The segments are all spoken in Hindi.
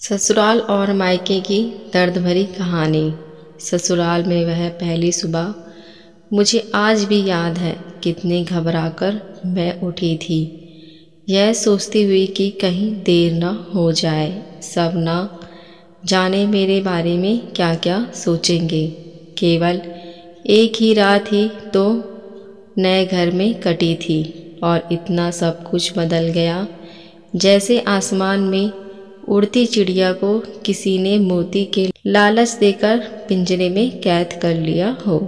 ससुराल और मायके की दर्द भरी कहानी। ससुराल में वह पहली सुबह मुझे आज भी याद है। कितनी घबराकर मैं उठी थी, यह सोचती हुई कि कहीं देर न हो जाए। सब न जाने मेरे बारे में क्या क्या सोचेंगे। केवल एक ही रात ही तो नए घर में कटी थी और इतना सब कुछ बदल गया, जैसे आसमान में उड़ती चिड़िया को किसी ने मोती के लालच देकर पिंजरे में कैद कर लिया हो।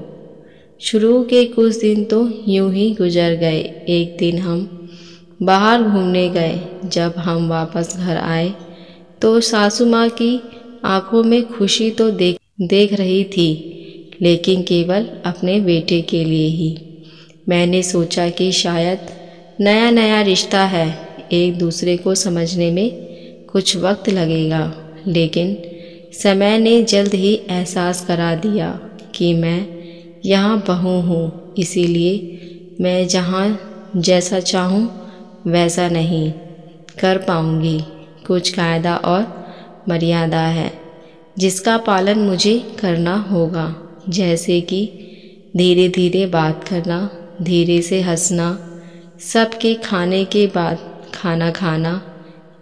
शुरू के कुछ दिन तो यूं ही गुजर गए। एक दिन हम बाहर घूमने गए। जब हम वापस घर आए तो सासू माँ की आंखों में खुशी तो देख रही थी, लेकिन केवल अपने बेटे के लिए ही। मैंने सोचा कि शायद नया नया रिश्ता है, एक दूसरे को समझने में कुछ वक्त लगेगा, लेकिन समय ने जल्द ही एहसास करा दिया कि मैं यहाँ बहू हूँ, इसीलिए मैं जहाँ जैसा चाहूँ वैसा नहीं कर पाऊँगी। कुछ कायदा और मर्यादा है जिसका पालन मुझे करना होगा, जैसे कि धीरे धीरे बात करना, धीरे से हंसना, सबके खाने के बाद खाना खाना।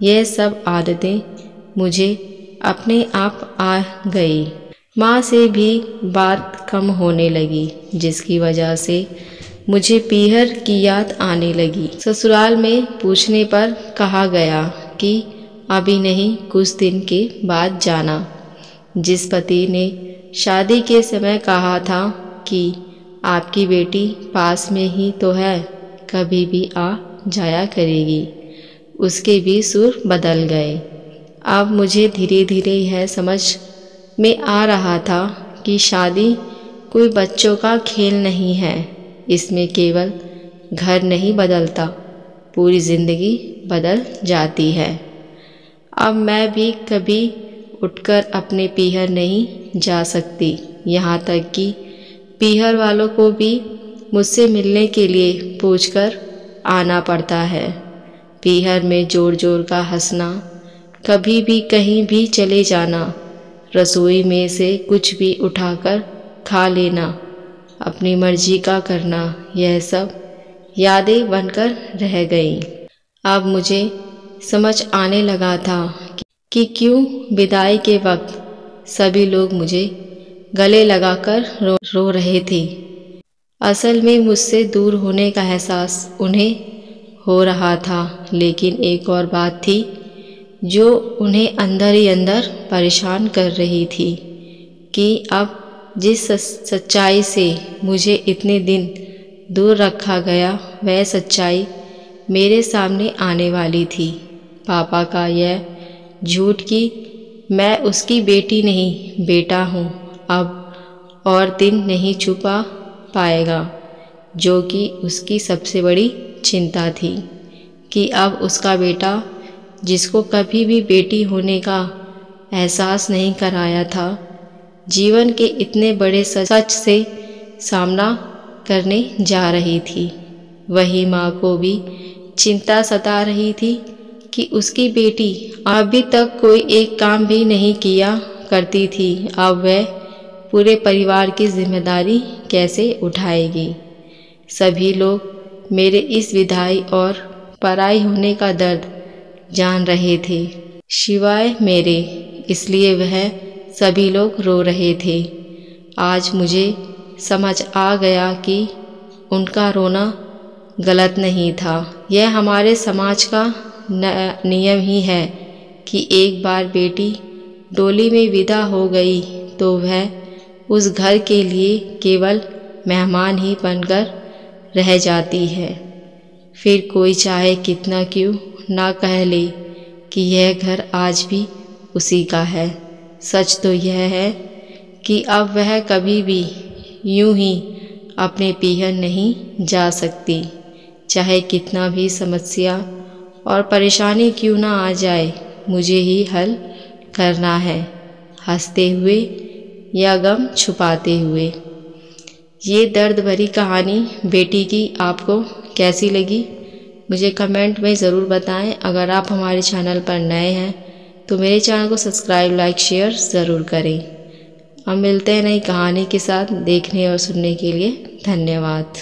यह सब आदतें मुझे अपने आप आ गई। माँ से भी बात कम होने लगी, जिसकी वजह से मुझे पीहर की याद आने लगी। ससुराल में पूछने पर कहा गया कि अभी नहीं, कुछ दिन के बाद जाना। जिस पति ने शादी के समय कहा था कि आपकी बेटी पास में ही तो है, कभी भी आ जाया करेगी, उसके भी सुर बदल गए। अब मुझे धीरे धीरे यह समझ में आ रहा था कि शादी कोई बच्चों का खेल नहीं है। इसमें केवल घर नहीं बदलता, पूरी ज़िंदगी बदल जाती है। अब मैं भी कभी उठकर अपने पीहर नहीं जा सकती, यहाँ तक कि पीहर वालों को भी मुझसे मिलने के लिए पूछकर आना पड़ता है। पीहर में जोर जोर का हंसना, कभी भी कहीं भी चले जाना, रसोई में से कुछ भी उठाकर खा लेना, अपनी मर्जी का करना, यह सब यादें बनकर रह गईं। अब मुझे समझ आने लगा था कि क्यों विदाई के वक्त सभी लोग मुझे गले लगाकर रो रहे थे। असल में मुझसे दूर होने का एहसास उन्हें हो रहा था, लेकिन एक और बात थी जो उन्हें अंदर ही अंदर परेशान कर रही थी कि अब जिस सच्चाई से मुझे इतने दिन दूर रखा गया, वह सच्चाई मेरे सामने आने वाली थी। पापा का यह झूठ कि मैं उसकी बेटी नहीं बेटा हूँ, अब और दिन नहीं छुपा पाएगा, जो कि उसकी सबसे बड़ी चिंता थी कि अब उसका बेटा, जिसको कभी भी बेटी होने का एहसास नहीं कराया था, जीवन के इतने बड़े सच से सामना करने जा रही थी। वही माँ को भी चिंता सता रही थी कि उसकी बेटी अभी तक कोई एक काम भी नहीं किया करती थी, अब वह पूरे परिवार की जिम्मेदारी कैसे उठाएगी। सभी लोग मेरे इस विदाई और पराई होने का दर्द जान रहे थे, सिवाय मेरे, इसलिए वह सभी लोग रो रहे थे। आज मुझे समझ आ गया कि उनका रोना गलत नहीं था। यह हमारे समाज का नियम ही है कि एक बार बेटी डोली में विदा हो गई तो वह उस घर के लिए केवल मेहमान ही बनकर रह जाती है। फिर कोई चाहे कितना क्यों ना कह ले कि यह घर आज भी उसी का है। सच तो यह है कि अब वह कभी भी यूं ही अपने पीहर नहीं जा सकती, चाहे कितना भी समस्या और परेशानी क्यों ना आ जाए, मुझे ही हल करना है, हंसते हुए या गम छुपाते हुए। ये दर्द भरी कहानी बेटी की आपको कैसी लगी, मुझे कमेंट में ज़रूर बताएं। अगर आप हमारे चैनल पर नए हैं तो मेरे चैनल को सब्सक्राइब, लाइक, शेयर ज़रूर करें। अब मिलते हैं नई कहानी के साथ। देखने और सुनने के लिए धन्यवाद।